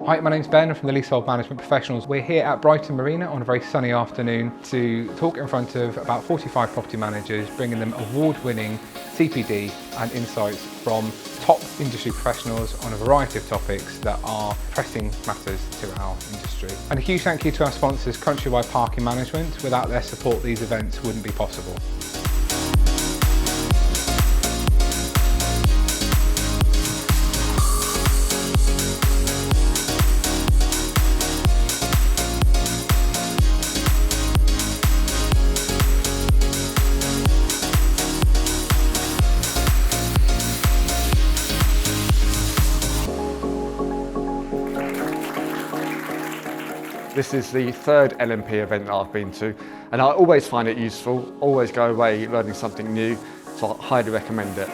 Hi, my name's Ben from the Leasehold Management Professionals. We're here at Brighton Marina on a very sunny afternoon to talk in front of about 45 property managers, bringing them award-winning CPD and insights from top industry professionals on a variety of topics that are pressing matters to our industry. And a huge thank you to our sponsors, Countrywide Parking Management. Without their support, these events wouldn't be possible. This is the third LMP event that I've been to, and I always find it useful, always go away learning something new, so I highly recommend it.